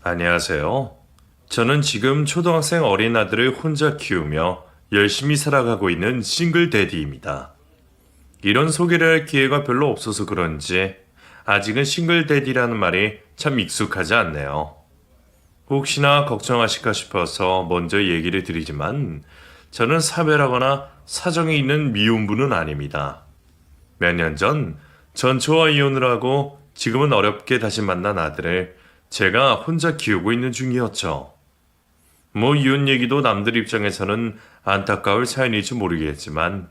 안녕하세요. 저는 지금 초등학생 어린 아들을 혼자 키우며 열심히 살아가고 있는 싱글 데디입니다. 이런 소개를 할 기회가 별로 없어서 그런지 아직은 싱글 데디라는 말이 참 익숙하지 않네요. 혹시나 걱정하실까 싶어서 먼저 얘기를 드리지만 저는 사별하거나 사정이 있는 미혼부는 아닙니다. 몇 년 전 전초와 이혼을 하고 지금은 어렵게 다시 만난 아들을 제가 혼자 키우고 있는 중이었죠. 뭐 이혼 얘기도 남들 입장에서는 안타까울 사연일지 모르겠지만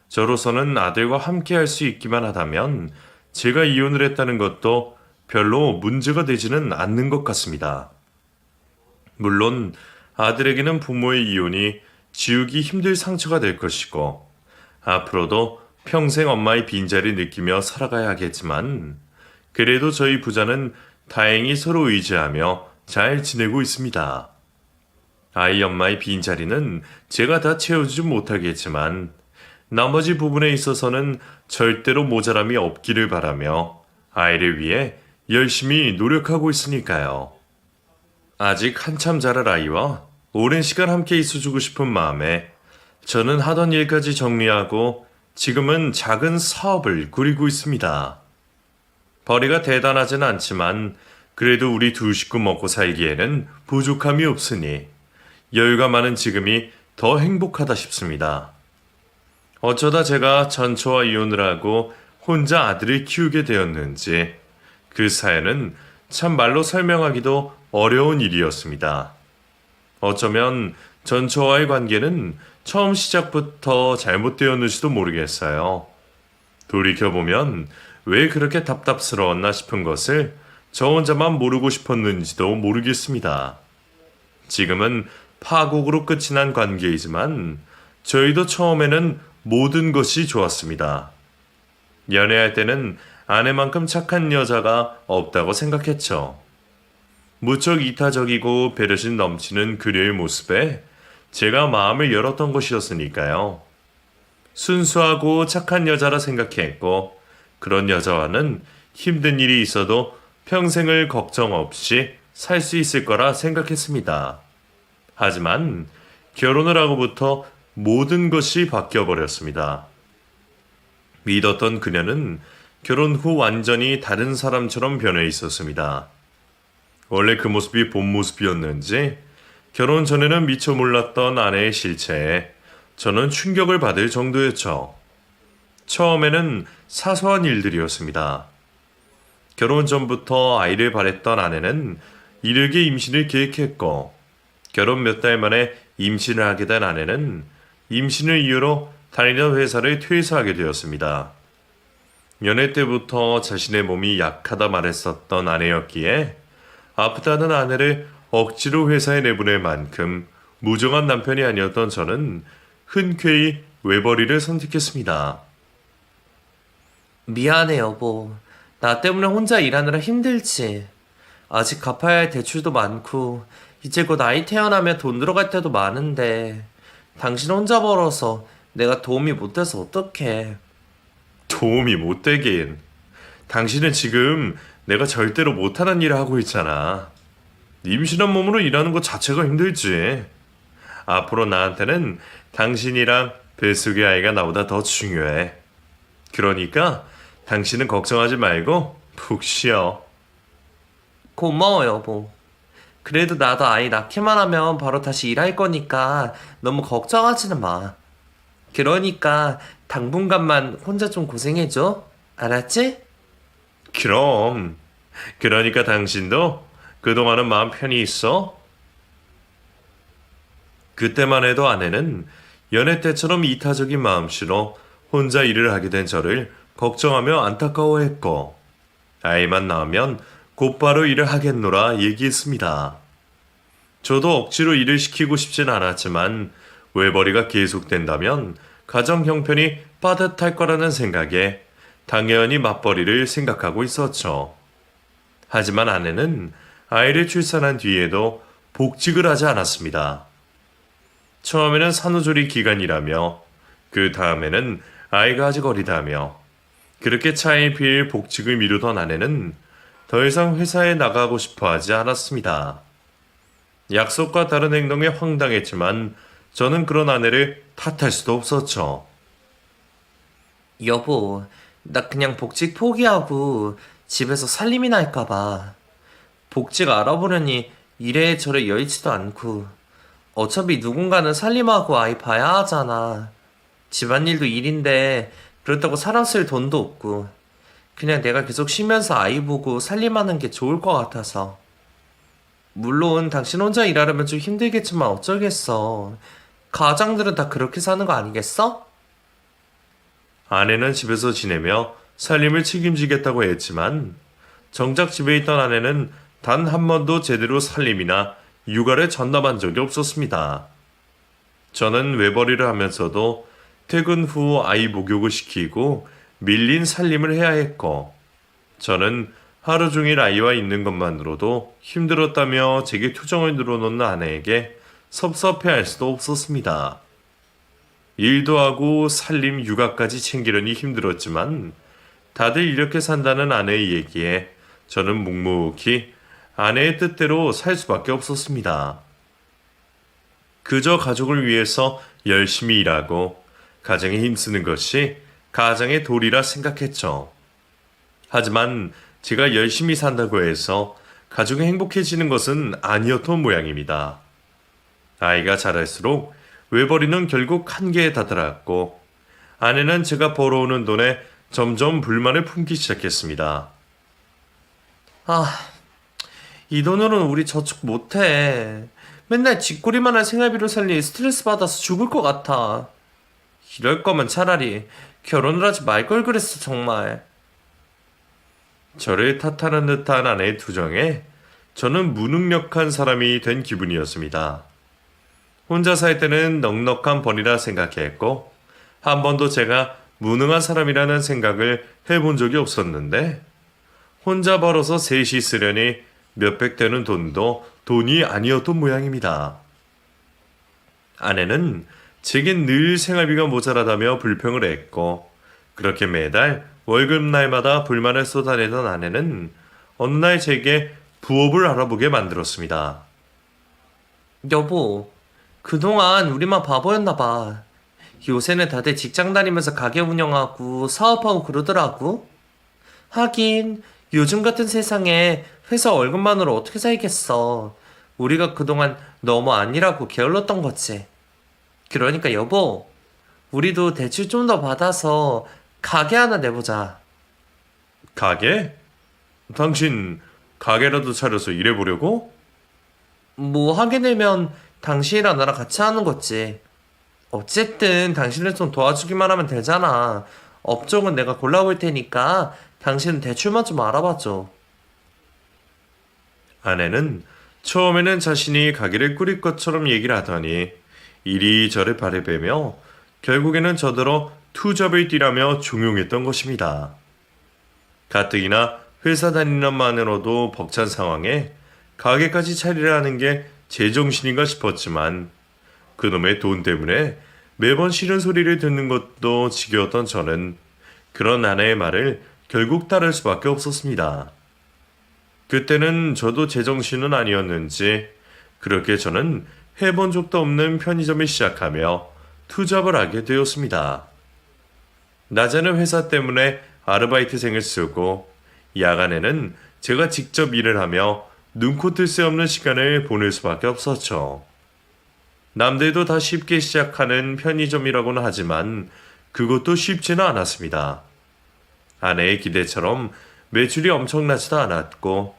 저로서는 아들과 함께 할 수 있기만 하다면 제가 이혼을 했다는 것도 별로 문제가 되지는 않는 것 같습니다. 물론 아들에게는 부모의 이혼이 지우기 힘들 상처가 될 것이고 앞으로도 평생 엄마의 빈자리 느끼며 살아가야 하겠지만 그래도 저희 부자는 다행히 서로 의지하며 잘 지내고 있습니다. 아이 엄마의 빈자리는 제가 다 채워주지 못하겠지만 나머지 부분에 있어서는 절대로 모자람이 없기를 바라며 아이를 위해 열심히 노력하고 있으니까요. 아직 한참 자랄 아이와 오랜 시간 함께 있어주고 싶은 마음에 저는 하던 일까지 정리하고 지금은 작은 사업을 꾸리고 있습니다. 벌이가 대단하진 않지만 그래도 우리 두 식구 먹고 살기에는 부족함이 없으니 여유가 많은 지금이 더 행복하다 싶습니다. 어쩌다 제가 전처와 이혼을 하고 혼자 아들을 키우게 되었는지 그 사연은 참 말로 설명하기도 어려운 일이었습니다. 어쩌면 전처와의 관계는 처음 시작부터 잘못되었는지도 모르겠어요. 돌이켜보면 왜 그렇게 답답스러웠나 싶은 것을 저 혼자만 모르고 싶었는지도 모르겠습니다. 지금은 파국으로 끝이 난 관계이지만 저희도 처음에는 모든 것이 좋았습니다. 연애할 때는 아내만큼 착한 여자가 없다고 생각했죠. 무척 이타적이고 배려심 넘치는 그녀의 모습에 제가 마음을 열었던 것이었으니까요. 순수하고 착한 여자라 생각했고 그런 여자와는 힘든 일이 있어도 평생을 걱정 없이 살 수 있을 거라 생각했습니다. 하지만 결혼을 하고부터 모든 것이 바뀌어버렸습니다. 믿었던 그녀는 결혼 후 완전히 다른 사람처럼 변해 있었습니다. 원래 그 모습이 본 모습이었는지 결혼 전에는 미처 몰랐던 아내의 실체에 저는 충격을 받을 정도였죠. 처음에는 사소한 일들이었습니다. 결혼 전부터 아이를 바랬던 아내는 이르게 임신을 계획했고 결혼 몇 달 만에 임신을 하게 된 아내는 임신을 이유로 다니던 회사를 퇴사하게 되었습니다. 연애 때부터 자신의 몸이 약하다 말했었던 아내였기에 아프다는 아내를 억지로 회사에 내보낼 만큼 무정한 남편이 아니었던 저는 흔쾌히 외벌이를 선택했습니다. 미안해, 여보. 나 때문에 혼자 일하느라 힘들지. 아직 갚아야 할 대출도 많고, 이제 곧 아이 태어나면 돈 들어갈 때도 많은데, 당신 혼자 벌어서 내가 도움이 못 돼서 어떡해. 도움이 못 되긴. 당신은 지금 내가 절대로 못하는 일을 하고 있잖아. 임신한 몸으로 일하는 것 자체가 힘들지. 앞으로 나한테는 당신이랑 뱃속의 아이가 나보다 더 중요해. 그러니까 당신은 걱정하지 말고 푹 쉬어. 고마워, 여보. 그래도 나도 아이 낳기만 하면 바로 다시 일할 거니까 너무 걱정하지는 마. 그러니까 당분간만 혼자 좀 고생해줘. 알았지? 그럼. 그러니까 당신도 그동안은 마음 편히 있어. 그때만 해도 아내는 연애 때처럼 이타적인 마음씨로 혼자 일을 하게 된 저를 걱정하며 안타까워했고 아이만 낳으면 곧바로 일을 하겠노라 얘기했습니다. 저도 억지로 일을 시키고 싶진 않았지만 외벌이가 계속된다면 가정 형편이 빠듯할 거라는 생각에 당연히 맞벌이를 생각하고 있었죠. 하지만 아내는 아이를 출산한 뒤에도 복직을 하지 않았습니다. 처음에는 산후조리 기간이라며 그 다음에는 아이가 아직 어리다며 그렇게 차일피일 복직을 미루던 아내는 더 이상 회사에 나가고 싶어 하지 않았습니다. 약속과 다른 행동에 황당했지만 저는 그런 아내를 탓할 수도 없었죠. 여보, 나 그냥 복직 포기하고 집에서 살림이나 할까봐. 복직 알아보려니 이래저래 여의치도 않고. 어차피 누군가는 살림하고 아이 봐야 하잖아. 집안일도 일인데 그렇다고 사람 쓸 돈도 없고. 그냥 내가 계속 쉬면서 아이 보고 살림하는 게 좋을 것 같아서. 물론 당신 혼자 일하려면 좀 힘들겠지만 어쩌겠어. 가장들은 다 그렇게 사는 거 아니겠어? 아내는 집에서 지내며 살림을 책임지겠다고 했지만 정작 집에 있던 아내는 단 한 번도 제대로 살림이나 육아를 전담한 적이 없었습니다. 저는 외벌이를 하면서도 퇴근 후 아이 목욕을 시키고 밀린 살림을 해야 했고, 저는 하루 종일 아이와 있는 것만으로도 힘들었다며 제게 투정을 늘어놓는 아내에게 섭섭해할 수도 없었습니다. 일도 하고 살림 육아까지 챙기려니 힘들었지만 다들 이렇게 산다는 아내의 얘기에 저는 묵묵히 아내의 뜻대로 살 수밖에 없었습니다. 그저 가족을 위해서 열심히 일하고 가정에 힘쓰는 것이 가정의 도리라 생각했죠. 하지만 제가 열심히 산다고 해서 가족이 행복해지는 것은 아니었던 모양입니다. 아이가 자랄수록 외벌이는 결국 한계에 다다랐고 아내는 제가 벌어오는 돈에 점점 불만을 품기 시작했습니다. 아, 이 돈으로는 우리 저축 못해. 맨날 쥐꼬리만 한 생활비로 살니 스트레스 받아서 죽을 것 같아. 이럴 거면 차라리 결혼을 하지 말 걸 그랬어, 정말. 저를 탓하는 듯한 아내의 투정에 저는 무능력한 사람이 된 기분이었습니다. 혼자 살 때는 넉넉한 벌이라 생각했고 한 번도 제가 무능한 사람이라는 생각을 해본 적이 없었는데 혼자 벌어서 셋이 쓰려니 몇백 되는 돈도 돈이 아니었던 모양입니다. 아내는 제겐 늘 생활비가 모자라다며 불평을 했고 그렇게 매달 월급날마다 불만을 쏟아내던 아내는 어느 날 제게 부업을 알아보게 만들었습니다. 여보, 그동안 우리만 바보였나 봐. 요새는 다들 직장 다니면서 가게 운영하고 사업하고 그러더라고. 하긴 요즘 같은 세상에 회사 월급만으로 어떻게 살겠어. 우리가 그동안 너무 안 일하고 게을렀던 거지. 그러니까 여보, 우리도 대출 좀 더 받아서 가게 하나 내보자. 가게? 당신 가게라도 차려서 일해보려고? 뭐 하게 되면 당신이랑 나랑 같이 하는 거지. 어쨌든 당신을 좀 도와주기만 하면 되잖아. 업종은 내가 골라볼 테니까 당신은 대출만 좀 알아봐줘. 아내는 처음에는 자신이 가게를 꾸릴 것처럼 얘기를 하더니 이리저리 바래배며 결국에는 저더러 투잡을 뛰라며 종용했던 것입니다. 가뜩이나 회사 다니는 것만으로도 벅찬 상황에 가게까지 차리려 하는 게 제정신인가 싶었지만 그놈의 돈 때문에 매번 싫은 소리를 듣는 것도 지겨웠던 저는 그런 아내의 말을 결국 따를 수밖에 없었습니다. 그때는 저도 제정신은 아니었는지 그렇게 저는 해본 적도 없는 편의점을 시작하며 투잡을 하게 되었습니다. 낮에는 회사 때문에 아르바이트생을 쓰고 야간에는 제가 직접 일을 하며 눈코 뜰 새 없는 시간을 보낼 수밖에 없었죠. 남들도 다 쉽게 시작하는 편의점이라고는 하지만 그것도 쉽지는 않았습니다. 아내의 기대처럼 매출이 엄청나지도 않았고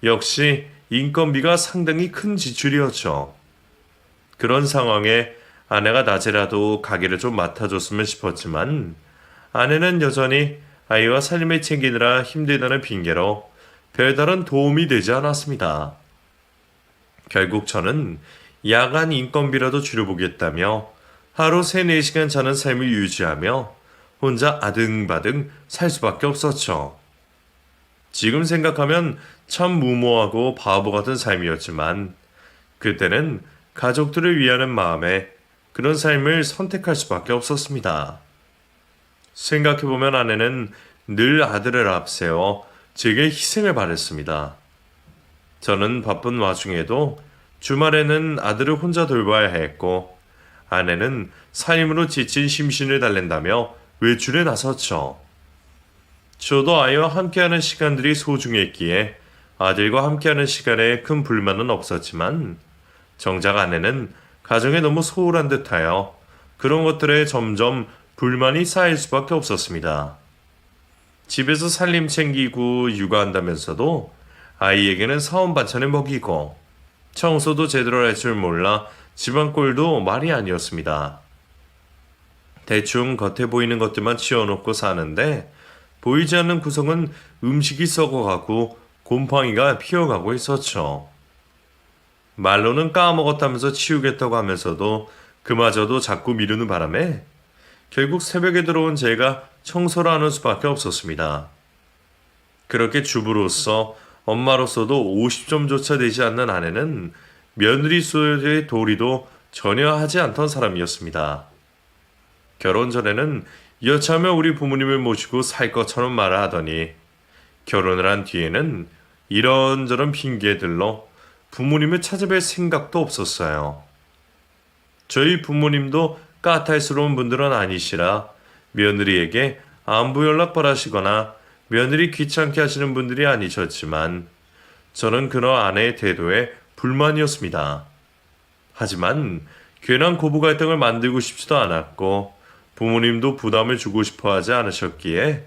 역시 인건비가 상당히 큰 지출이었죠. 그런 상황에 아내가 낮에라도 가게를 좀 맡아줬으면 싶었지만 아내는 여전히 아이와 살림을 챙기느라 힘들다는 핑계로 별다른 도움이 되지 않았습니다. 결국 저는 야간 인건비라도 줄여보겠다며 하루 3, 4시간 자는 삶을 유지하며 혼자 아등바등 살 수밖에 없었죠. 지금 생각하면 참 무모하고 바보 같은 삶이었지만 그때는 가족들을 위하는 마음에 그런 삶을 선택할 수밖에 없었습니다. 생각해보면 아내는 늘 아들을 앞세워 제게 희생을 바랬습니다. 저는 바쁜 와중에도 주말에는 아들을 혼자 돌봐야 했고 아내는 살림으로 지친 심신을 달랜다며 외출에 나섰죠. 저도 아이와 함께하는 시간들이 소중했기에 아들과 함께하는 시간에 큰 불만은 없었지만 정작 아내는 가정에 너무 소홀한 듯하여 그런 것들에 점점 불만이 쌓일 수밖에 없었습니다. 집에서 살림 챙기고 육아한다면서도 아이에게는 사온 반찬을 먹이고 청소도 제대로 할 줄 몰라 집안 꼴도 말이 아니었습니다. 대충 겉에 보이는 것들만 치워놓고 사는데 보이지 않는 구석은 음식이 썩어가고 곰팡이가 피어가고 있었죠. 말로는 까먹었다면서 치우겠다고 하면서도 그마저도 자꾸 미루는 바람에 결국 새벽에 들어온 제가 청소를 하는 수밖에 없었습니다. 그렇게 주부로서 엄마로서도 50점조차 되지 않는 아내는 며느리 수의 도리도 전혀 하지 않던 사람이었습니다. 결혼 전에는 여차하면 우리 부모님을 모시고 살 것처럼 말을 하더니 결혼을 한 뒤에는 이런저런 핑계들로 부모님을 찾아뵐 생각도 없었어요. 저희 부모님도 까탈스러운 분들은 아니시라 며느리에게 안부 연락 바라시거나 며느리 귀찮게 하시는 분들이 아니셨지만 저는 그런 아내의 태도에 불만이었습니다. 하지만 괜한 고부 갈등을 만들고 싶지도 않았고 부모님도 부담을 주고 싶어 하지 않으셨기에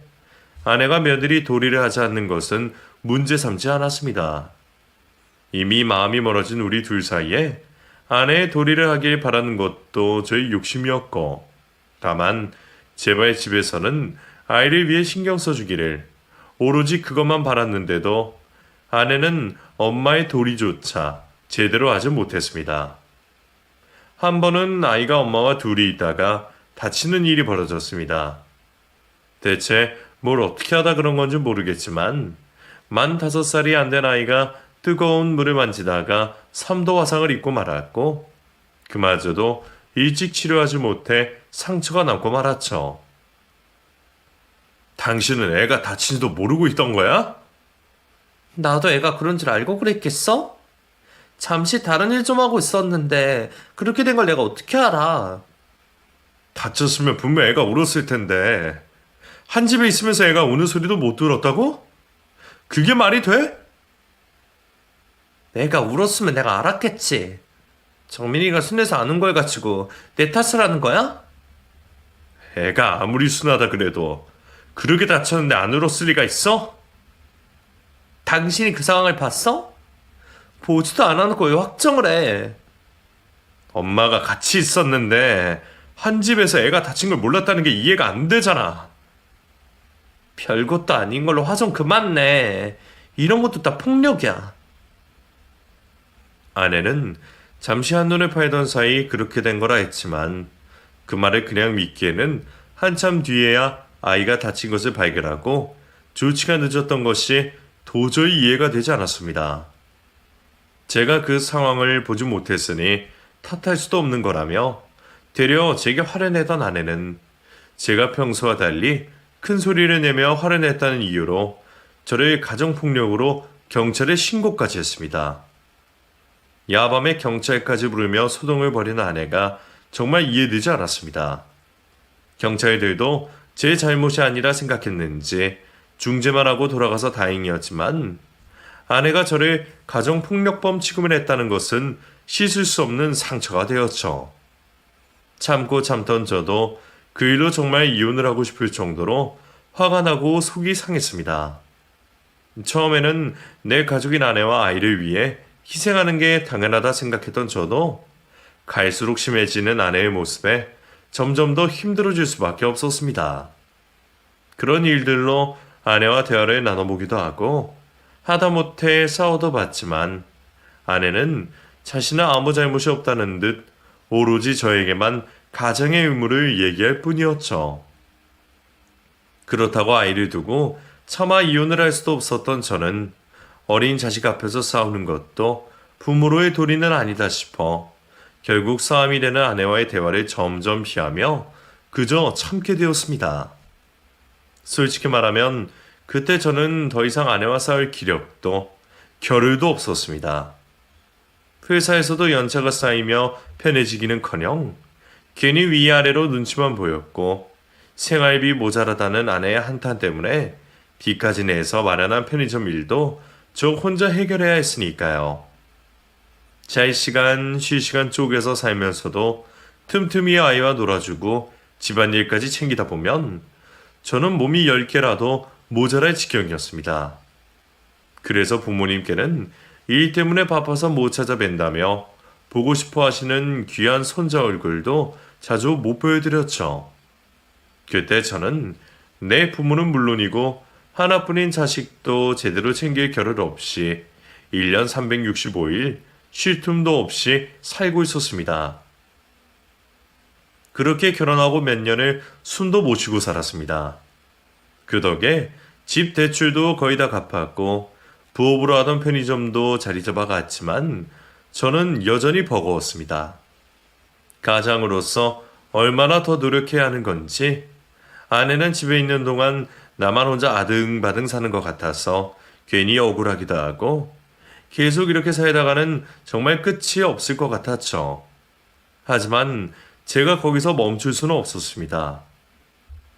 아내가 며느리 도리를 하지 않는 것은 문제 삼지 않았습니다. 이미 마음이 멀어진 우리 둘 사이에 아내의 도리를 하길 바라는 것도 저희 욕심이었고 다만 제발 집에서는 아이를 위해 신경 써주기를 오로지 그것만 바랐는데도 아내는 엄마의 도리조차 제대로 하지 못했습니다. 한 번은 아이가 엄마와 둘이 있다가 다치는 일이 벌어졌습니다. 대체 뭘 어떻게 하다 그런 건지 모르겠지만 만 5살이 안 된 아이가 뜨거운 물을 만지다가 3도 화상을 입고 말았고 그마저도 일찍 치료하지 못해 상처가 남고 말았죠. 당신은 애가 다친지도 모르고 있던 거야? 나도 애가 그런 줄 알고 그랬겠어? 잠시 다른 일 좀 하고 있었는데 그렇게 된 걸 내가 어떻게 알아? 다쳤으면 분명 애가 울었을 텐데 한 집에 있으면서 애가 우는 소리도 못 들었다고? 그게 말이 돼? 애가 울었으면 내가 알았겠지. 정민이가 순해서 아는 걸 가지고 내 탓을 하는 거야? 애가 아무리 순하다 그래도 그렇게 다쳤는데 안 울었을 리가 있어? 당신이 그 상황을 봤어? 보지도 않아놓고 왜 확정을 해? 엄마가 같이 있었는데 한 집에서 애가 다친 걸 몰랐다는 게 이해가 안 되잖아. 별것도 아닌 걸로 화 좀 그만 내. 이런 것도 다 폭력이야. 아내는 잠시 한눈에 팔던 사이 그렇게 된 거라 했지만 그 말을 그냥 믿기에는 한참 뒤에야 아이가 다친 것을 발견하고 조치가 늦었던 것이 도저히 이해가 되지 않았습니다. 제가 그 상황을 보지 못했으니 탓할 수도 없는 거라며 되려 제게 화를 내던 아내는 제가 평소와 달리 큰 소리를 내며 화를 냈다는 이유로 저를 가정폭력으로 경찰에 신고까지 했습니다. 야밤에 경찰까지 부르며 소동을 벌이는 아내가 정말 이해되지 않았습니다. 경찰들도 제 잘못이 아니라 생각했는지 중재만 하고 돌아가서 다행이었지만 아내가 저를 가정폭력범 취급을 했다는 것은 씻을 수 없는 상처가 되었죠. 참고 참던 저도 그 일로 정말 이혼을 하고 싶을 정도로 화가 나고 속이 상했습니다. 처음에는 내 가족인 아내와 아이를 위해 희생하는 게 당연하다 생각했던 저도 갈수록 심해지는 아내의 모습에 점점 더 힘들어질 수밖에 없었습니다. 그런 일들로 아내와 대화를 나눠보기도 하고 하다못해 싸워도 봤지만 아내는 자신은 아무 잘못이 없다는 듯 오로지 저에게만 가정의 의무를 얘기할 뿐이었죠. 그렇다고 아이를 두고 차마 이혼을 할 수도 없었던 저는 어린 자식 앞에서 싸우는 것도 부모로의 도리는 아니다 싶어 결국 싸움이 되는 아내와의 대화를 점점 피하며 그저 참게 되었습니다. 솔직히 말하면 그때 저는 더 이상 아내와 싸울 기력도 겨를도 없었습니다. 회사에서도 연차가 쌓이며 편해지기는커녕 괜히 위아래로 눈치만 보였고 생활비 모자라다는 아내의 한탄 때문에 비까지 내서 마련한 편의점 일도 저 혼자 해결해야 했으니까요. 잘 시간, 쉴 시간 쪼개서 살면서도 틈틈이 아이와 놀아주고 집안일까지 챙기다 보면 저는 몸이 10개라도 모자랄 지경이었습니다. 그래서 부모님께는 일 때문에 바빠서 못 찾아뵌다며 보고 싶어 하시는 귀한 손자 얼굴도 자주 못 보여드렸죠. 그때 저는 내 부모는 물론이고 하나뿐인 자식도 제대로 챙길 겨를 없이 1년 365일 쉴 틈도 없이 살고 있었습니다. 그렇게 결혼하고 몇 년을 숨도 못 쉬고 살았습니다. 그 덕에 집 대출도 거의 다 갚았고 부업으로 하던 편의점도 자리 잡아갔지만 저는 여전히 버거웠습니다. 가장으로서 얼마나 더 노력해야 하는 건지 아내는 집에 있는 동안 나만 혼자 아등바등 사는 것 같아서 괜히 억울하기도 하고 계속 이렇게 살다가는 정말 끝이 없을 것 같았죠. 하지만 제가 거기서 멈출 수는 없었습니다.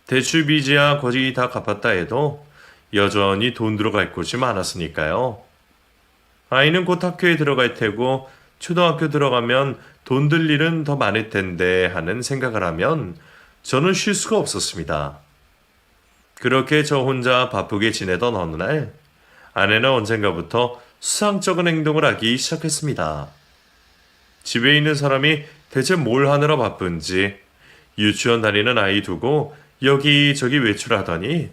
대출 빚이야 거의 다 갚았다 해도 여전히 돈 들어갈 곳이 많았으니까요. 아이는 곧 학교에 들어갈 테고 초등학교 들어가면 돈 들 일은 더 많을 텐데 하는 생각을 하면 저는 쉴 수가 없었습니다. 그렇게 저 혼자 바쁘게 지내던 어느 날 아내는 언젠가부터 수상쩍은 행동을 하기 시작했습니다. 집에 있는 사람이 대체 뭘 하느라 바쁜지 유치원 다니는 아이 두고 여기저기 외출하더니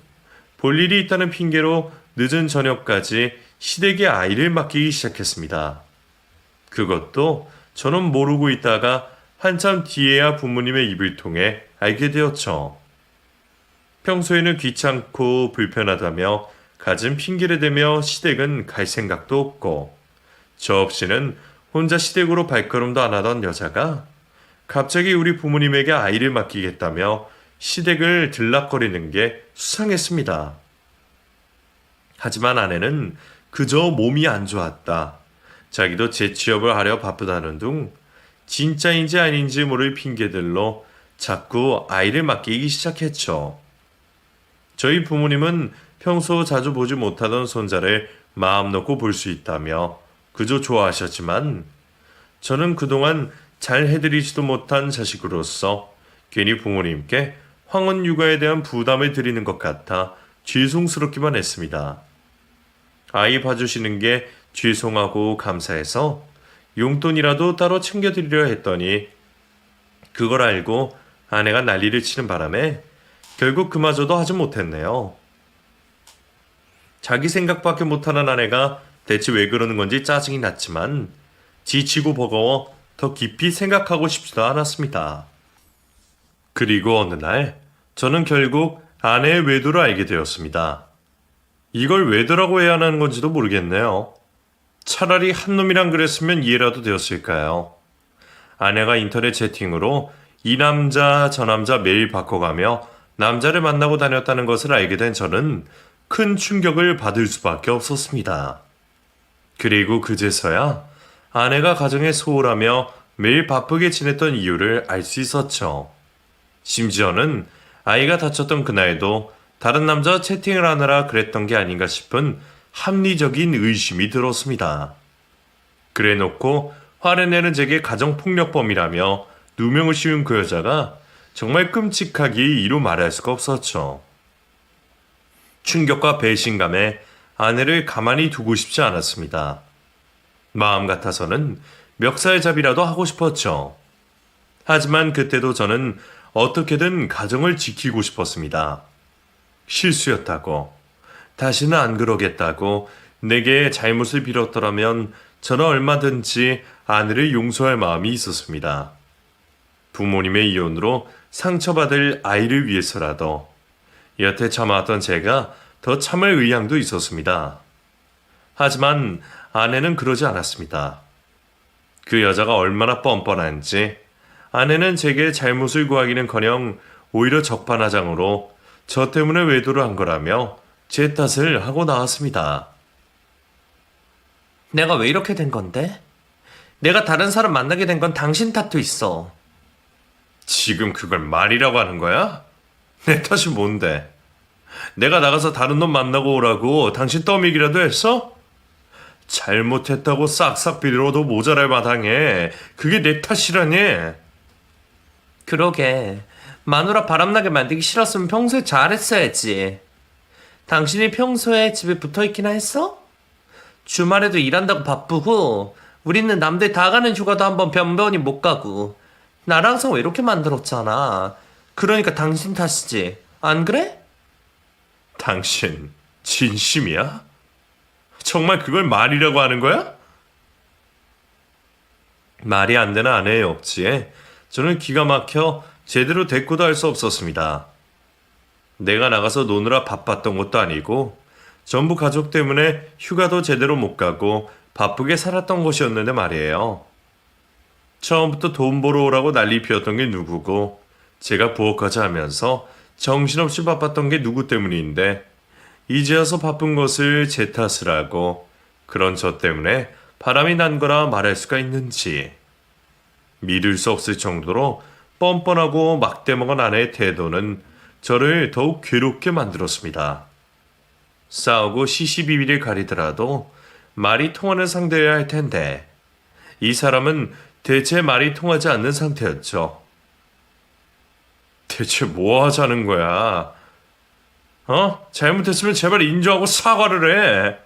볼 일이 있다는 핑계로 늦은 저녁까지 시댁에 아이를 맡기기 시작했습니다. 그것도 저는 모르고 있다가 한참 뒤에야 부모님의 입을 통해 알게 되었죠. 평소에는 귀찮고 불편하다며 갖은 핑계를 대며 시댁은 갈 생각도 없고 저 없이는 혼자 시댁으로 발걸음도 안 하던 여자가 갑자기 우리 부모님에게 아이를 맡기겠다며 시댁을 들락거리는 게 수상했습니다. 하지만 아내는 그저 몸이 안 좋았다. 자기도 재취업을 하려 바쁘다는 둥 진짜인지 아닌지 모를 핑계들로 자꾸 아이를 맡기기 시작했죠. 저희 부모님은 평소 자주 보지 못하던 손자를 마음 놓고 볼 수 있다며 그저 좋아하셨지만 저는 그동안 잘 해드리지도 못한 자식으로서 괜히 부모님께 황혼 육아에 대한 부담을 드리는 것 같아 죄송스럽기만 했습니다. 아이 봐주시는 게 죄송하고 감사해서 용돈이라도 따로 챙겨드리려 했더니 그걸 알고 아내가 난리를 치는 바람에 결국 그마저도 하지 못했네요. 자기 생각밖에 못하는 아내가 대체 왜 그러는 건지 짜증이 났지만 지치고 버거워 더 깊이 생각하고 싶지도 않았습니다. 그리고 어느 날 저는 결국 아내의 외도를 알게 되었습니다. 이걸 외도라고 해야 하는 건지도 모르겠네요. 차라리 한 놈이랑 그랬으면 이해라도 되었을까요? 아내가 인터넷 채팅으로 이 남자 저 남자 매일 바꿔가며 남자를 만나고 다녔다는 것을 알게 된 저는 큰 충격을 받을 수밖에 없었습니다. 그리고 그제서야 아내가 가정에 소홀하며 매일 바쁘게 지냈던 이유를 알 수 있었죠. 심지어는 아이가 다쳤던 그날도 다른 남자와 채팅을 하느라 그랬던 게 아닌가 싶은 합리적인 의심이 들었습니다. 그래놓고 화를 내는 제게 가정폭력범이라며 누명을 씌운 그 여자가 정말 끔찍하기 이루 말할 수가 없었죠. 충격과 배신감에 아내를 가만히 두고 싶지 않았습니다. 마음 같아서는 멱살잡이라도 하고 싶었죠. 하지만 그때도 저는 어떻게든 가정을 지키고 싶었습니다. 실수였다고, 다시는 안 그러겠다고 내게 잘못을 빌었더라면 저는 얼마든지 아내를 용서할 마음이 있었습니다. 부모님의 이혼으로 상처받을 아이를 위해서라도 여태 참아왔던 제가 더 참을 의향도 있었습니다. 하지만 아내는 그러지 않았습니다. 그 여자가 얼마나 뻔뻔한지 아내는 제게 잘못을 구하기는커녕 오히려 적반하장으로 저 때문에 외도를 한 거라며 제 탓을 하고 나왔습니다. 내가 왜 이렇게 된 건데? 내가 다른 사람 만나게 된 건 당신 탓도 있어. 지금 그걸 말이라고 하는 거야? 내 탓이 뭔데? 내가 나가서 다른 놈 만나고 오라고 당신 떠밀기라도 했어? 잘못했다고 싹싹 빌어도 모자랄 마당에 그게 내 탓이라니? 그러게. 마누라 바람나게 만들기 싫었으면 평소에 잘했어야지. 당신이 평소에 집에 붙어있기나 했어? 주말에도 일한다고 바쁘고 우리는 남들 다 가는 휴가도 한번 변변히 못 가고 나를 항상 외롭게 만들었잖아. 그러니까 당신 탓이지. 안 그래? 당신 진심이야? 정말 그걸 말이라고 하는 거야? 말이 안 되는 아내의 억지에 저는 기가 막혀 제대로 대꾸도 할 수 없었습니다. 내가 나가서 노느라 바빴던 것도 아니고 전부 가족 때문에 휴가도 제대로 못 가고 바쁘게 살았던 것이었는데 말이에요. 처음부터 돈 벌어 오라고 난리 피웠던 게 누구고 제가 부엌까지 하면서 정신없이 바빴던 게 누구 때문인데 이제 와서 바쁜 것을 제 탓을 하고 그런 저 때문에 바람이 난 거라 말할 수가 있는지 믿을 수 없을 정도로 뻔뻔하고 막대먹은 아내의 태도는 저를 더욱 괴롭게 만들었습니다. 싸우고 시시비비를 가리더라도 말이 통하는 상대여야 할 텐데 이 사람은 대체 말이 통하지 않는 상태였죠. 대체 뭐 하자는 거야? 잘못했으면 제발 인정하고 사과를 해.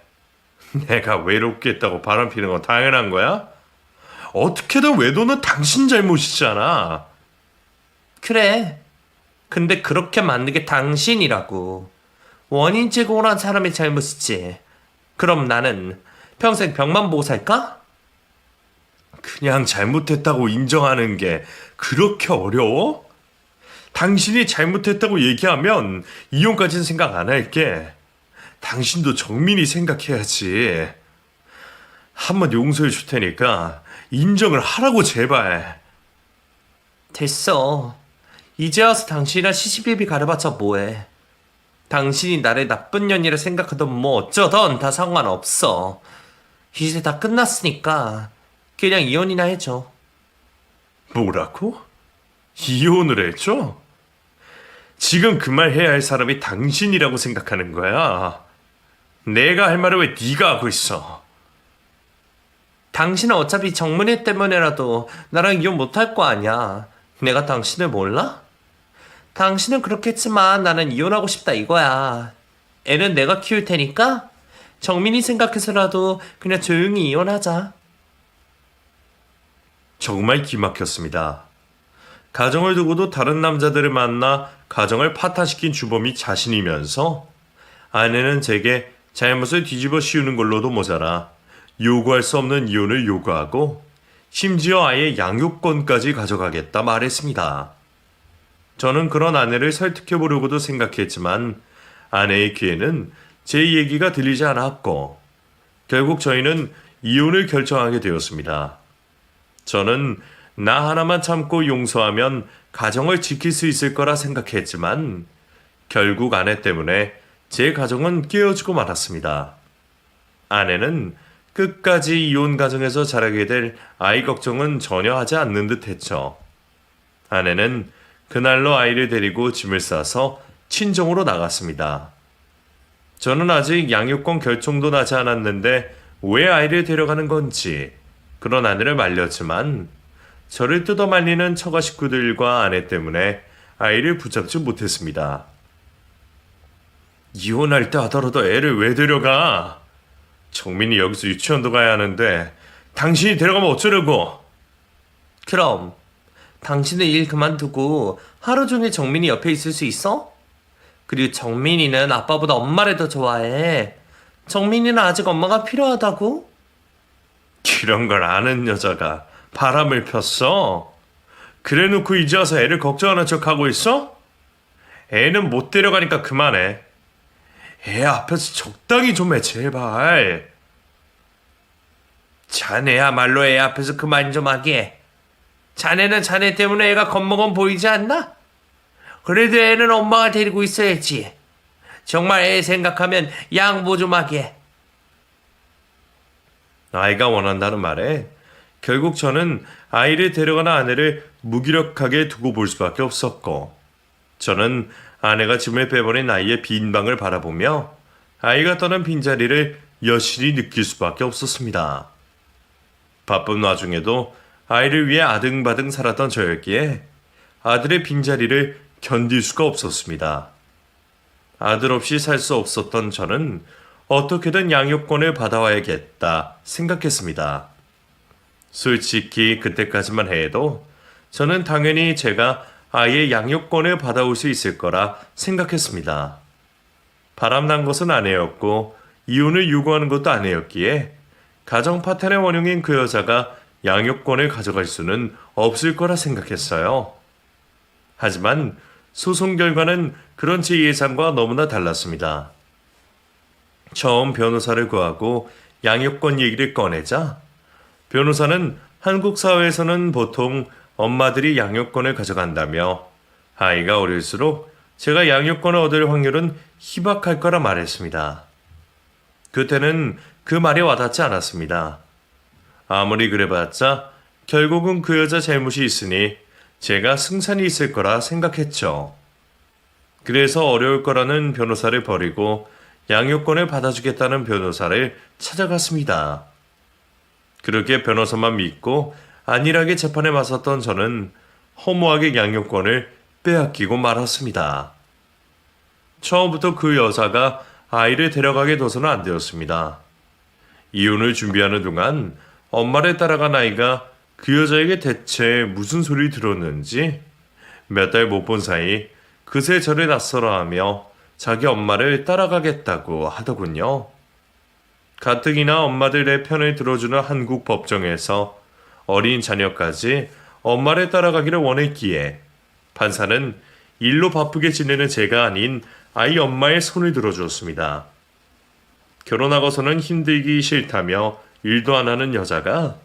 내가 외롭게 했다고 바람 피는 건 당연한 거야? 어떻게든 외도는 당신 잘못이잖아. 그래. 근데 그렇게 만든 게 당신이라고. 원인 제공을 한 사람의 잘못이지. 그럼 나는 평생 벽만 보고 살까? 그냥 잘못했다고 인정하는 게 그렇게 어려워? 당신이 잘못했다고 얘기하면 이혼까지는 생각 안 할게. 당신도 정민이 생각해야지. 한번 용서해 줄 테니까 인정을 하라고 제발. 됐어. 이제 와서 당신이랑 시시비비 가려봤자 뭐해. 당신이 나를 나쁜 년이라 생각하던 뭐 어쩌던 다 상관없어. 이제 다 끝났으니까 그냥 이혼이나 해줘. 뭐라고? 이혼을 해줘? 지금 그 말 해야 할 사람이 당신이라고 생각하는 거야. 내가 할 말을 왜 네가 하고 있어? 당신은 어차피 정문이 때문에라도 나랑 이혼 못할 거 아니야. 내가 당신을 몰라? 당신은 그렇겠지만 나는 이혼하고 싶다 이거야. 애는 내가 키울 테니까 정민이 생각해서라도 그냥 조용히 이혼하자. 정말 기막혔습니다. 가정을 두고도 다른 남자들을 만나 가정을 파탄시킨 주범이 자신이면서 아내는 제게 잘못을 뒤집어 씌우는 걸로도 모자라 요구할 수 없는 이혼을 요구하고 심지어 아예 양육권까지 가져가겠다 말했습니다. 저는 그런 아내를 설득해보려고도 생각했지만 아내의 귀에는 제 얘기가 들리지 않았고 결국 저희는 이혼을 결정하게 되었습니다. 저는 나 하나만 참고 용서하면 가정을 지킬 수 있을 거라 생각했지만 결국 아내 때문에 제 가정은 깨어지고 말았습니다. 아내는 끝까지 이혼 가정에서 자라게 될 아이 걱정은 전혀 하지 않는 듯 했죠. 아내는 그날로 아이를 데리고 짐을 싸서 친정으로 나갔습니다. 저는 아직 양육권 결정도 나지 않았는데 왜 아이를 데려가는 건지 그런 아내를 말렸지만 저를 뜯어말리는 처가 식구들과 아내 때문에 아이를 붙잡지 못했습니다. 이혼할 때 하더라도 애를 왜 데려가? 정민이 여기서 유치원도 가야 하는데 당신이 데려가면 어쩌려고? 그럼 당신은 일 그만두고 하루 종일 정민이 옆에 있을 수 있어? 그리고 정민이는 아빠보다 엄마를 더 좋아해. 정민이는 아직 엄마가 필요하다고? 이런 걸 아는 여자가 바람을 폈어? 그래놓고 이제 와서 애를 걱정하는 척하고 있어? 애는 못 데려가니까 그만해. 애 앞에서 적당히 좀 해 제발. 자네야말로 애 앞에서 그만 좀 하게. 자네는 자네 때문에 애가 겁먹은 보이지 않나? 그래도 애는 엄마가 데리고 있어야지. 정말 애 생각하면 양보 좀 하게. 아이가 원한다는 말에 결국 저는 아이를 데려가는 아내를 무기력하게 두고 볼 수밖에 없었고, 저는 아내가 짐을 빼버린 아이의 빈 방을 바라보며 아이가 떠난 빈자리를 여실히 느낄 수밖에 없었습니다. 바쁜 와중에도 아이를 위해 아등바등 살았던 저였기에 아들의 빈자리를 견딜 수가 없었습니다. 아들 없이 살 수 없었던 저는 어떻게든 양육권을 받아와야겠다 생각했습니다. 솔직히 그때까지만 해도 저는 당연히 제가 아이의 양육권을 받아올 수 있을 거라 생각했습니다. 바람난 것은 아내였고 이혼을 요구하는 것도 아내였기에 가정 파탄의 원흉인 그 여자가 양육권을 가져갈 수는 없을 거라 생각했어요. 하지만 소송 결과는 그런 제 예상과 너무나 달랐습니다. 처음 변호사를 구하고 양육권 얘기를 꺼내자 변호사는 한국 사회에서는 보통 엄마들이 양육권을 가져간다며 아이가 어릴수록 제가 양육권을 얻을 확률은 희박할 거라 말했습니다. 그때는 그 말이 와닿지 않았습니다. 아무리 그래봤자 결국은 그 여자 잘못이 있으니 제가 승산이 있을 거라 생각했죠. 그래서 어려울 거라는 변호사를 버리고 양육권을 받아주겠다는 변호사를 찾아갔습니다. 그렇게 변호사만 믿고 안일하게 재판에 맞섰던 저는 허무하게 양육권을 빼앗기고 말았습니다. 처음부터 그 여자가 아이를 데려가게 둬서는 안 되었습니다. 이혼을 준비하는 동안 엄마를 따라간 아이가 그 여자에게 대체 무슨 소리를 들었는지 몇 달 못 본 사이 그새 저를 낯설어하며 자기 엄마를 따라가겠다고 하더군요. 가뜩이나 엄마들의 편을 들어주는 한국 법정에서 어린 자녀까지 엄마를 따라가기를 원했기에 판사는 일로 바쁘게 지내는 제가 아닌 아이 엄마의 손을 들어주었습니다. 결혼하고서는 힘들기 싫다며 일도 안 하는 여자가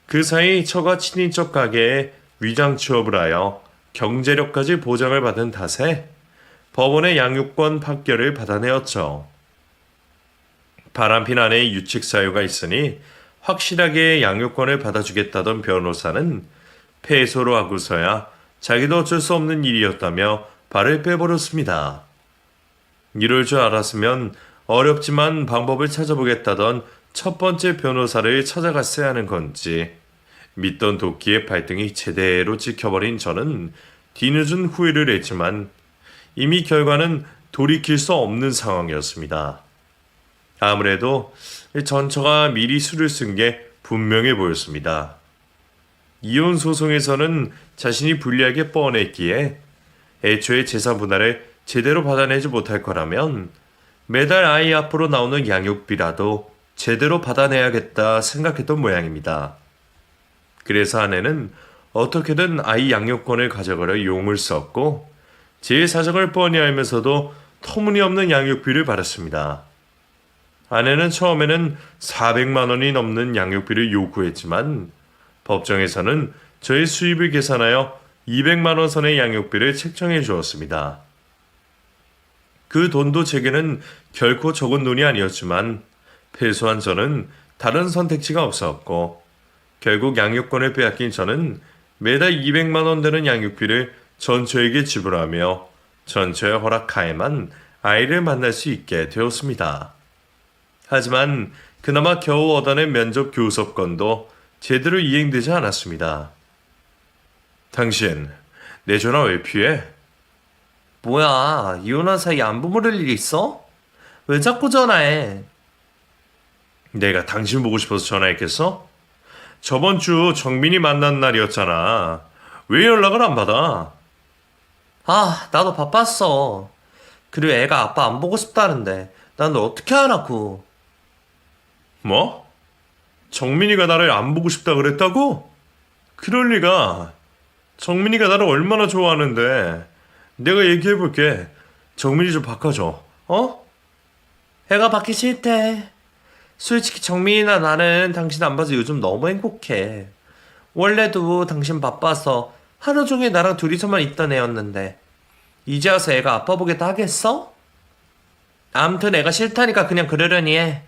그 사이 처가 친인척 가게에 위장 취업을 하여 경제력까지 보장을 받은 탓에 법원의 양육권 판결을 받아내었죠. 바람핀 아내의 유책 사유가 있으니 확실하게 양육권을 받아주겠다던 변호사는 패소로 하고서야 자기도 어쩔 수 없는 일이었다며 발을 빼버렸습니다. 이럴 줄 알았으면 어렵지만 방법을 찾아보겠다던 첫 번째 변호사를 찾아갔어야 하는 건지 믿던 도끼의 발등이 제대로 찍혀버린 저는 뒤늦은 후회를 했지만 이미 결과는 돌이킬 수 없는 상황이었습니다. 아무래도 전처가 미리 수를 쓴 게 분명해 보였습니다. 이혼 소송에서는 자신이 불리하게 뻔했기에 애초에 재산 분할을 제대로 받아내지 못할 거라면 매달 아이 앞으로 나오는 양육비라도 제대로 받아내야겠다 생각했던 모양입니다. 그래서 아내는 어떻게든 아이 양육권을 가져가려 용을 썼고 제 사정을 뻔히 알면서도 터무니없는 양육비를 받았습니다. 아내는 처음에는 400만 원이 넘는 양육비를 요구했지만 법정에서는 저의 수입을 계산하여 200만 원 선의 양육비를 책정해 주었습니다. 그 돈도 제게는 결코 적은 돈이 아니었지만 패소한 저는 다른 선택지가 없었고 결국 양육권을 빼앗긴 저는 매달 200만 원 되는 양육비를 전처에게 지불하며 전처의 허락하에만 아이를 만날 수 있게 되었습니다. 하지만 그나마 겨우 얻어낸 면접 교섭권도 제대로 이행되지 않았습니다. 당신, 내 전화 왜 피해? 뭐야, 이혼한 사이 안부 물을 일 있어? 왜 자꾸 전화해? 내가 당신 보고 싶어서 전화했겠어? 저번 주 정민이 만난 날이었잖아. 왜 연락을 안 받아? 아, 나도 바빴어. 그리고 애가 아빠 안 보고 싶다는데 난 너 어떻게 하라고. 뭐? 정민이가 나를 안 보고 싶다 그랬다고? 그럴 리가. 정민이가 나를 얼마나 좋아하는데. 내가 얘기해볼게. 정민이 좀 바꿔줘. 어? 애가 받기 싫대. 솔직히 정민이나 나는 당신 안 봐서 요즘 너무 행복해. 원래도 당신 바빠서 하루 종일 나랑 둘이서만 있던 애였는데 이제 와서 애가 아빠 보겠다 하겠어? 암튼 애가 싫다니까 그냥 그러려니 해.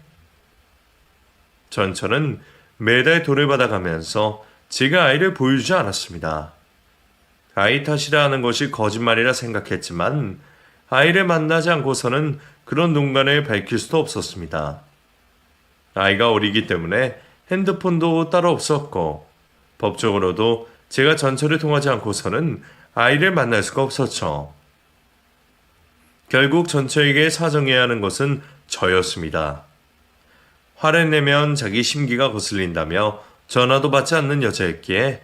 전처는 매달 돈을 받아가면서 제가 아이를 보여주지 않았습니다. 아이 탓이라 하는 것이 거짓말이라 생각했지만 아이를 만나지 않고서는 그런 농간을 밝힐 수도 없었습니다. 아이가 어리기 때문에 핸드폰도 따로 없었고 법적으로도 제가 전철을 통하지 않고서는 아이를 만날 수가 없었죠. 결국 전처에게 사정해야 하는 것은 저였습니다. 화를 내면 자기 심기가 거슬린다며 전화도 받지 않는 여자였기에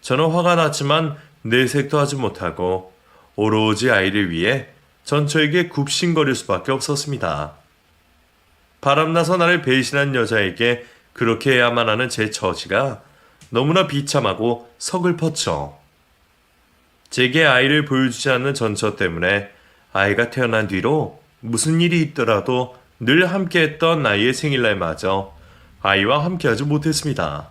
저는 화가 났지만 내색도 하지 못하고 오로지 아이를 위해 전처에게 굽신거릴 수밖에 없었습니다. 바람나서 나를 배신한 여자에게 그렇게 해야만 하는 제 처지가 너무나 비참하고 서글펐죠. 제게 아이를 보여주지 않는 전처 때문에 아이가 태어난 뒤로 무슨 일이 있더라도 늘 함께했던 아이의 생일날마저 아이와 함께하지 못했습니다.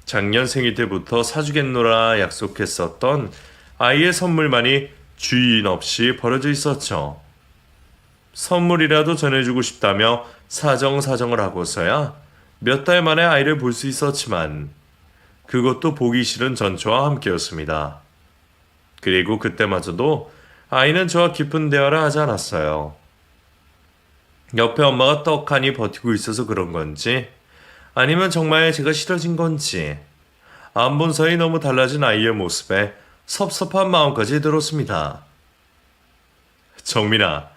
작년 생일 때부터 사주겠노라 약속했었던 아이의 선물만이 주인 없이 버려져 있었죠. 선물이라도 전해주고 싶다며 사정을 하고서야 몇 달 만에 아이를 볼 수 있었지만 그것도 보기 싫은 전처와 함께였습니다. 그리고 그때마저도 아이는 저와 깊은 대화를 하지 않았어요. 옆에 엄마가 떡하니 버티고 있어서 그런 건지 아니면 정말 제가 싫어진 건지 안 본 사이 너무 달라진 아이의 모습에 섭섭한 마음까지 들었습니다. 정민아,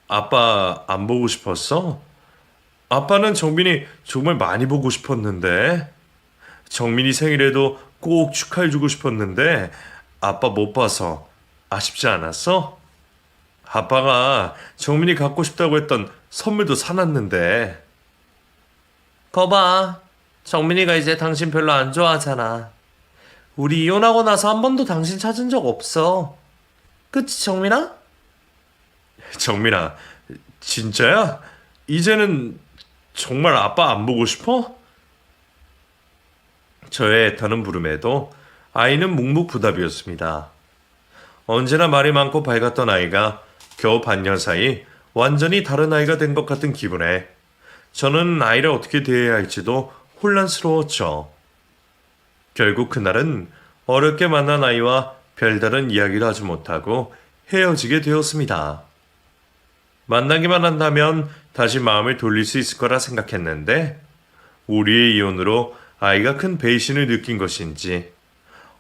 아빠 안 보고 싶었어? 아빠는 정민이 정말 많이 보고 싶었는데 정민이 생일에도 꼭 축하해주고 싶었는데 아빠 못 봐서 아쉽지 않았어? 아빠가 정민이 갖고 싶다고 했던 선물도 사놨는데. 거봐. 정민이가 이제 당신 별로 안 좋아하잖아. 우리 이혼하고 나서 한 번도 당신 찾은 적 없어. 그치, 정민아? 정민아, 진짜야? 이제는 정말 아빠 안 보고 싶어? 저의 애타는 물음에도 아이는 묵묵부답이었습니다. 언제나 말이 많고 밝았던 아이가 겨우 반년 사이 완전히 다른 아이가 된 것 같은 기분에 저는 아이를 어떻게 대해야 할지도 혼란스러웠죠. 결국 그날은 어렵게 만난 아이와 별다른 이야기를 하지 못하고 헤어지게 되었습니다. 만나기만 한다면 다시 마음을 돌릴 수 있을 거라 생각했는데 우리의 이혼으로 아이가 큰 배신을 느낀 것인지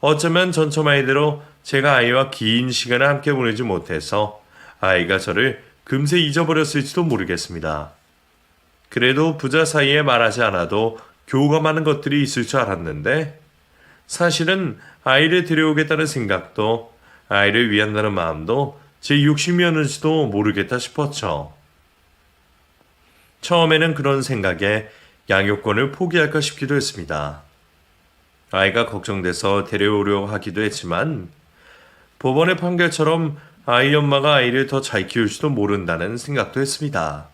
어쩌면 전처 말대로 제가 아이와 긴 시간을 함께 보내지 못해서 아이가 저를 금세 잊어버렸을지도 모르겠습니다. 그래도 부자 사이에 말하지 않아도 교감하는 것들이 있을 줄 알았는데 사실은 아이를 데려오겠다는 생각도 아이를 위한다는 마음도 제 욕심이었는지도 모르겠다 싶었죠. 처음에는 그런 생각에 양육권을 포기할까 싶기도 했습니다. 아이가 걱정돼서 데려오려고 하기도 했지만 법원의 판결처럼 아이 엄마가 아이를 더 잘 키울지도 모른다는 생각도 했습니다.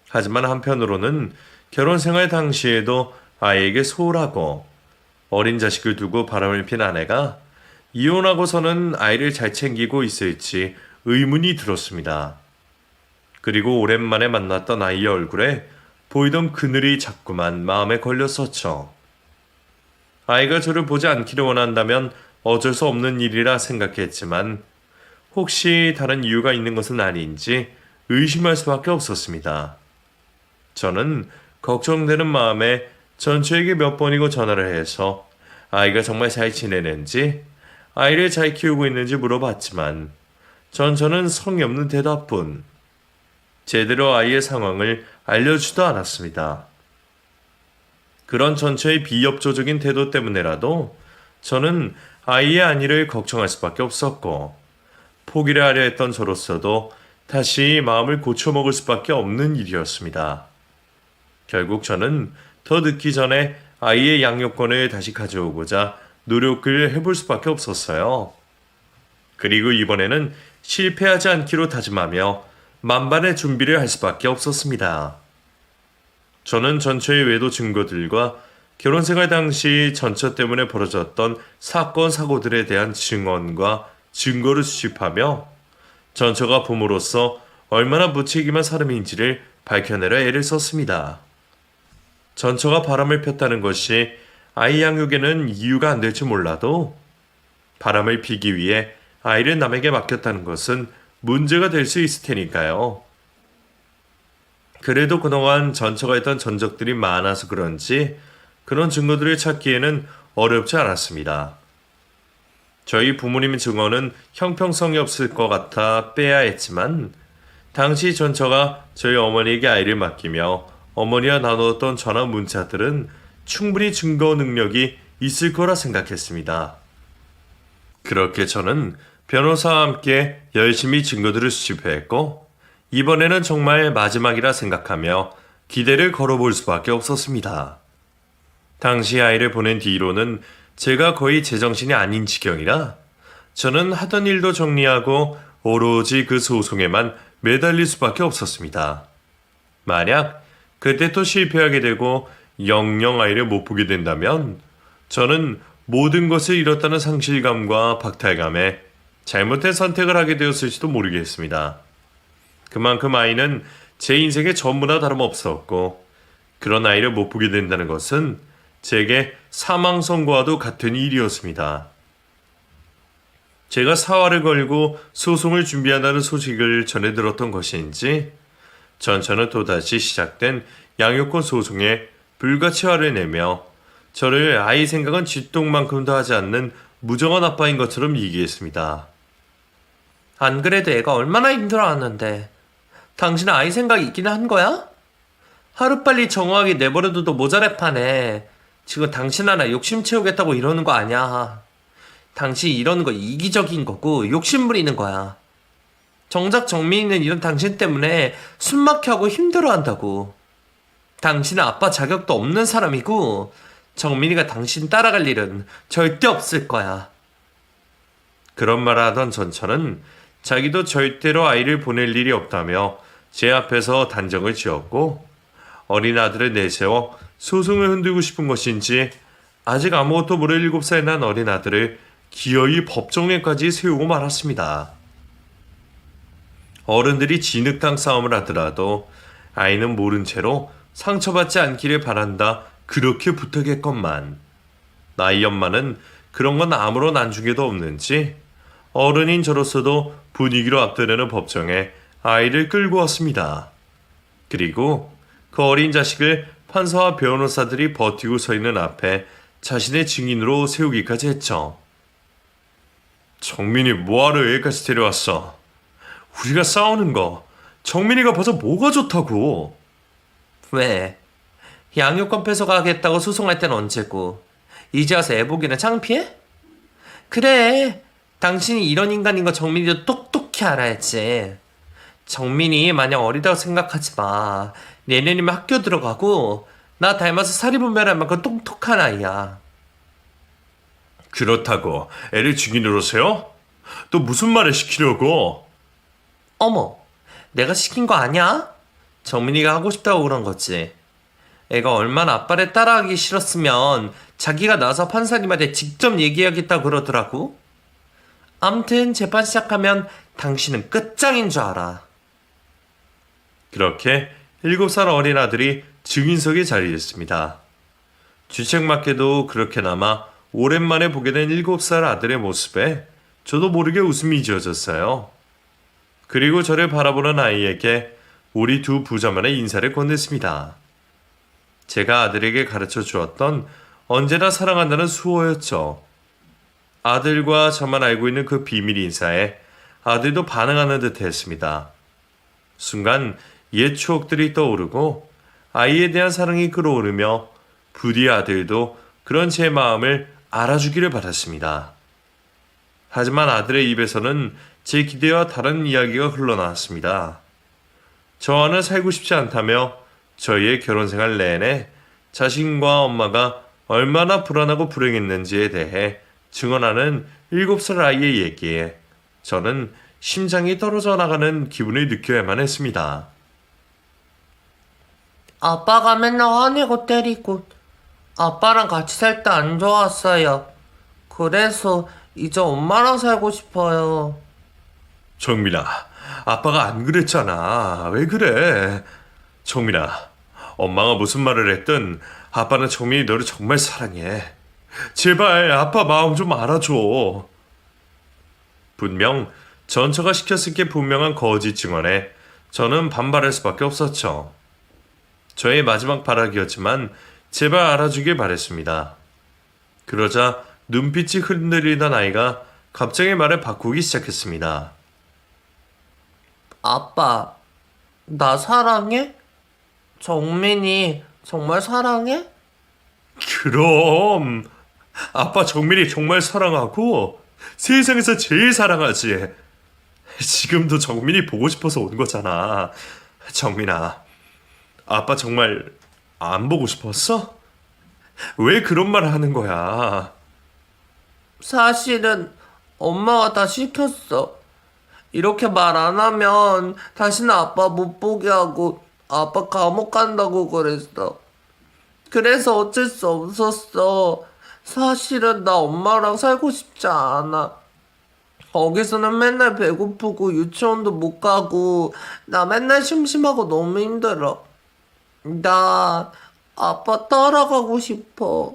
하지만 한편으로는 결혼 생활 당시에도 아이에게 소홀하고 어린 자식을 두고 바람을 핀 아내가 이혼하고서는 아이를 잘 챙기고 있을지 의문이 들었습니다. 그리고 오랜만에 만났던 아이의 얼굴에 보이던 그늘이 자꾸만 마음에 걸렸었죠. 아이가 저를 보지 않기를 원한다면 어쩔 수 없는 일이라 생각했지만 혹시 다른 이유가 있는 것은 아닌지 의심할 수밖에 없었습니다. 저는 걱정되는 마음에 전처에게 몇 번이고 전화를 해서 아이가 정말 잘 지내는지 아이를 잘 키우고 있는지 물어봤지만 전처는 성의 없는 대답뿐 제대로 아이의 상황을 알려주지도 않았습니다. 그런 전처의 비협조적인 태도 때문에라도 저는 아이의 안위를 걱정할 수밖에 없었고 포기를 하려 했던 저로서도 다시 마음을 고쳐먹을 수밖에 없는 일이었습니다. 결국 저는 더 늦기 전에 아이의 양육권을 다시 가져오고자 노력을 해볼 수밖에 없었어요. 그리고 이번에는 실패하지 않기로 다짐하며 만반의 준비를 할 수밖에 없었습니다. 저는 전처의 외도 증거들과 결혼생활 당시 전처 때문에 벌어졌던 사건 사고들에 대한 증언과 증거를 수집하며 전처가 부모로서 얼마나 무책임한 사람인지를 밝혀내려 애를 썼습니다. 전처가 바람을 폈다는 것이 아이 양육에는 이유가 안 될지 몰라도 바람을 피기 위해 아이를 남에게 맡겼다는 것은 문제가 될 수 있을 테니까요. 그래도 그동안 전처가 했던 전적들이 많아서 그런지 그런 증거들을 찾기에는 어렵지 않았습니다. 저희 부모님 증언은 형평성이 없을 것 같아 빼야 했지만 당시 전처가 저희 어머니에게 아이를 맡기며 어머니와 나누었던 전화 문자들은 충분히 증거 능력이 있을 거라 생각했습니다. 그렇게 저는 변호사와 함께 열심히 증거들을 수집했고 이번에는 정말 마지막이라 생각하며 기대를 걸어볼 수밖에 없었습니다. 당시 아이를 보낸 뒤로는 제가 거의 제정신이 아닌 지경이라 저는 하던 일도 정리하고 오로지 그 소송에만 매달릴 수밖에 없었습니다. 만약 그때 또 실패하게 되고 영영 아이를 못 보게 된다면 저는 모든 것을 잃었다는 상실감과 박탈감에 잘못된 선택을 하게 되었을지도 모르겠습니다. 그만큼 아이는 제 인생의 전부나 다름없었고 그런 아이를 못 보게 된다는 것은 제게 사망 선고와도 같은 일이었습니다. 제가 사활을 걸고 소송을 준비한다는 소식을 전해 들었던 것인지 전처는 또다시 시작된 양육권 소송에 불같이 화를 내며 저를 아이 생각은 쥐똥만큼도 하지 않는 무정한 아빠인 것처럼 얘기했습니다. 안 그래도 애가 얼마나 힘들어하는데 당신은 아이 생각이 있긴 한 거야? 하루빨리 정화하게 내버려둬도 모자랄 판에 지금 당신 하나 욕심 채우겠다고 이러는 거 아니야. 당신 이러는 거 이기적인 거고 욕심 부리는 거야. 정작 정민이는 이런 당신 때문에 숨막혀하고 힘들어한다고. 당신은 아빠 자격도 없는 사람이고 정민이가 당신 따라갈 일은 절대 없을 거야. 그런 말을 하던 전처는 자기도 절대로 아이를 보낼 일이 없다며 제 앞에서 단정을 지었고 어린 아들을 내세워 소송을 흔들고 싶은 것인지 아직 아무것도 모를 7살 난 어린 아들을 기어이 법정에까지 세우고 말았습니다. 어른들이 진흙탕 싸움을 하더라도 아이는 모른 채로 상처받지 않기를 바란다 그렇게 부탁했건만 나이 엄마는 그런 건 아무런 안중에도 없는지 어른인 저로서도 분위기로 앞서려는 법정에 아이를 끌고 왔습니다. 그리고 그 어린 자식을 판사와 변호사들이 버티고 서 있는 앞에 자신의 증인으로 세우기까지 했죠. 정민이 뭐하러 여기까지 데려왔어? 우리가 싸우는 거 정민이가 봐서 뭐가 좋다고? 왜? 양육권 뺏어가겠다고 소송할 땐 언제고 이제 와서 애 보기는 창피해? 그래, 당신이 이런 인간인 거 정민이도 똑똑히 알아야지. 정민이 마냥 어리다고 생각하지 마. 내년이면 학교 들어가고 나 닮아서 사리분별할 만큼 똑똑한 아이야. 그렇다고 애를 증인으로 세워? 또 무슨 말을 시키려고? 어머, 내가 시킨 거 아니야? 정민이가 하고 싶다고 그런 거지. 애가 얼마나 아빠를 따라하기 싫었으면 자기가 나서 판사님한테 직접 얘기하겠다고 그러더라고. 암튼 재판 시작하면 당신은 끝장인 줄 알아. 그렇게 7살 어린 아들이 증인석에 자리했습니다. 주책맞게도 그렇게나마 오랜만에 보게 된 7살 아들의 모습에 저도 모르게 웃음이 지어졌어요. 그리고 저를 바라보는 아이에게 우리 두 부자만의 인사를 건넸습니다. 제가 아들에게 가르쳐 주었던 언제나 사랑한다는 수호였죠. 아들과 저만 알고 있는 그 비밀 인사에 아들도 반응하는 듯 했습니다. 순간 옛 추억들이 떠오르고 아이에 대한 사랑이 끓어오르며 부디 아들도 그런 제 마음을 알아주기를 바랐습니다. 하지만 아들의 입에서는 제 기대와 다른 이야기가 흘러나왔습니다. 저와는 살고 싶지 않다며 저희의 결혼생활 내내 자신과 엄마가 얼마나 불안하고 불행했는지에 대해 증언하는 7살 아이의 얘기에 저는 심장이 떨어져 나가는 기분을 느껴야만 했습니다. 아빠가 맨날 화내고 때리고 아빠랑 같이 살 때 안 좋았어요. 그래서 이제 엄마랑 살고 싶어요. 정민아, 아빠가 안 그랬잖아. 왜 그래? 정민아, 엄마가 무슨 말을 했든 아빠는 정민이 너를 정말 사랑해. 제발 아빠 마음 좀 알아줘. 분명 전처가 시켰을 게 분명한 거짓 증언에 저는 반발할 수밖에 없었죠. 저의 마지막 발악이었지만 제발 알아주길 바랬습니다. 그러자 눈빛이 흔들리던 아이가 갑자기 말을 바꾸기 시작했습니다. 아빠, 나 사랑해? 정민이 정말 사랑해? 그럼 아빠 정민이 정말 사랑하고 세상에서 제일 사랑하지. 지금도 정민이 보고 싶어서 온 거잖아. 정민아, 아빠 정말 안 보고 싶었어? 왜 그런 말을 하는 거야? 사실은 엄마가 다 시켰어. 이렇게 말 안 하면 다시는 아빠 못 보게 하고 아빠 감옥 간다고 그랬어. 그래서 어쩔 수 없었어. 사실은 나 엄마랑 살고 싶지 않아. 거기서는 맨날 배고프고 유치원도 못 가고 나 맨날 심심하고 너무 힘들어. 나 아빠 따라가고 싶어.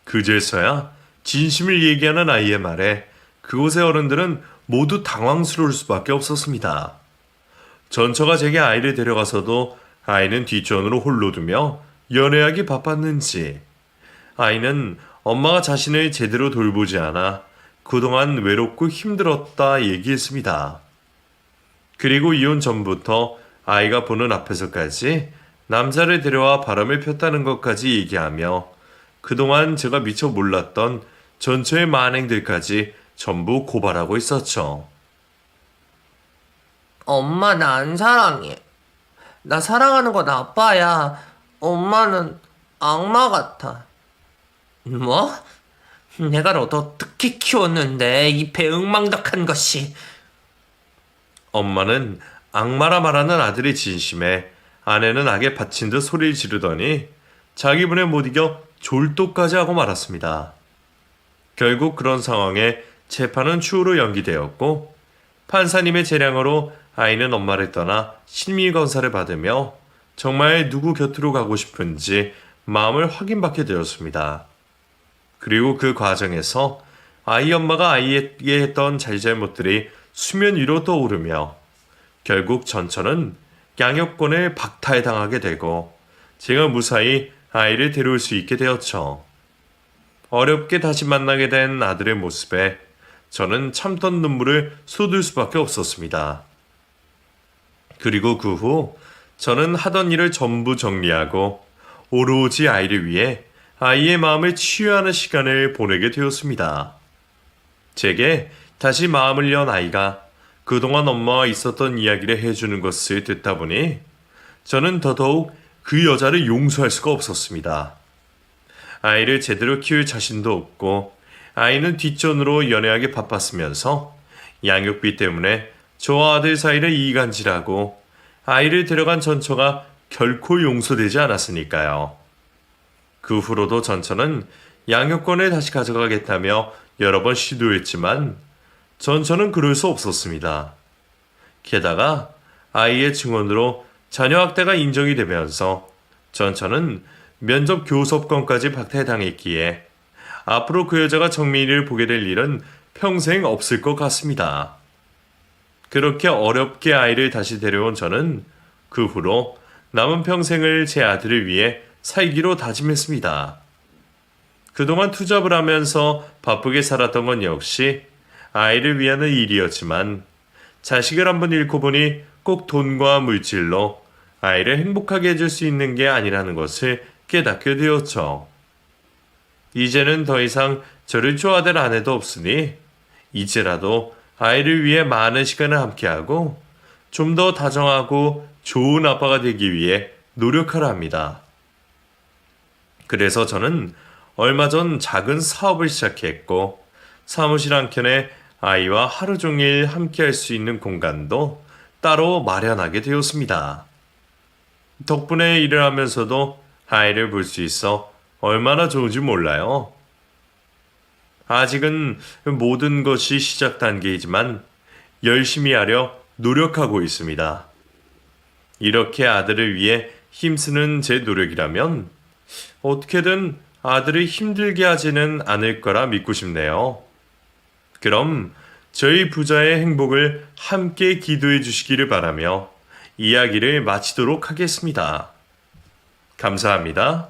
그제서야 진심을 얘기하는 아이의 말에 그곳의 어른들은 모두 당황스러울 수밖에 없었습니다. 전처가 제게 아이를 데려가서도 아이는 뒷전으로 홀로 두며 연애하기 바빴는지 아이는 엄마가 자신을 제대로 돌보지 않아 그동안 외롭고 힘들었다 얘기했습니다. 그리고 이혼 전부터 아이가 보는 앞에서까지 남자를 데려와 바람을 폈다는 것까지 얘기하며 그동안 제가 미처 몰랐던 전처의 만행들까지 전부 고발하고 있었죠. 엄마 나 안 사랑해. 나 사랑하는 건 아빠야. 엄마는 악마 같아. 뭐? 내가 너도 어떻게 키웠는데 이 배응망덕한 것이. 엄마는 악마라 말하는 아들의 진심에 아내는 악에 받친 듯 소리를 지르더니 자기 분에 못 이겨 졸도까지 하고 말았습니다. 결국 그런 상황에 재판은 추후로 연기되었고 판사님의 재량으로 아이는 엄마를 떠나 심리검사를 받으며 정말 누구 곁으로 가고 싶은지 마음을 확인받게 되었습니다. 그리고 그 과정에서 아이 엄마가 아이에게 했던 잘잘못들이 수면 위로 떠오르며 결국 전처는 양육권을 박탈당하게 되고 제가 무사히 아이를 데려올 수 있게 되었죠. 어렵게 다시 만나게 된 아들의 모습에 저는 참던 눈물을 쏟을 수밖에 없었습니다. 그리고 그 후 저는 하던 일을 전부 정리하고 오로지 아이를 위해 아이의 마음을 치유하는 시간을 보내게 되었습니다. 제게 다시 마음을 연 아이가 그동안 엄마와 있었던 이야기를 해주는 것을 듣다 보니 저는 더더욱 그 여자를 용서할 수가 없었습니다. 아이를 제대로 키울 자신도 없고 아이는 뒷전으로 연애하기 바빴으면서 양육비 때문에 저와 아들 사이를 이간질하고 아이를 데려간 전처가 결코 용서되지 않았으니까요. 그 후로도 전처는 양육권을 다시 가져가겠다며 여러 번 시도했지만 전처는 그럴 수 없었습니다. 게다가 아이의 증언으로 자녀 학대가 인정이 되면서 전처는 면접 교섭권까지 박탈당했기에 앞으로 그 여자가 정민이를 보게 될 일은 평생 없을 것 같습니다. 그렇게 어렵게 아이를 다시 데려온 저는 그 후로 남은 평생을 제 아들을 위해 살기로 다짐했습니다. 그동안 투잡을 하면서 바쁘게 살았던 건 역시 아이를 위한 일이었지만 자식을 한번 잃고 보니 꼭 돈과 물질로 아이를 행복하게 해줄 수 있는 게 아니라는 것을 깨닫게 되었죠. 이제는 더 이상 저를 좋아할 아내도 없으니 이제라도 아이를 위해 많은 시간을 함께하고 좀 더 다정하고 좋은 아빠가 되기 위해 노력하려 합니다. 그래서 저는 얼마 전 작은 사업을 시작했고 사무실 한켠에 아이와 하루 종일 함께할 수 있는 공간도 따로 마련하게 되었습니다. 덕분에 일을 하면서도 아이를 볼 수 있어 얼마나 좋은지 몰라요. 아직은 모든 것이 시작 단계이지만 열심히 하려 노력하고 있습니다. 이렇게 아들을 위해 힘쓰는 제 노력이라면 어떻게든 아들을 힘들게 하지는 않을 거라 믿고 싶네요. 그럼 저희 부자의 행복을 함께 기도해 주시기를 바라며 이야기를 마치도록 하겠습니다. 감사합니다.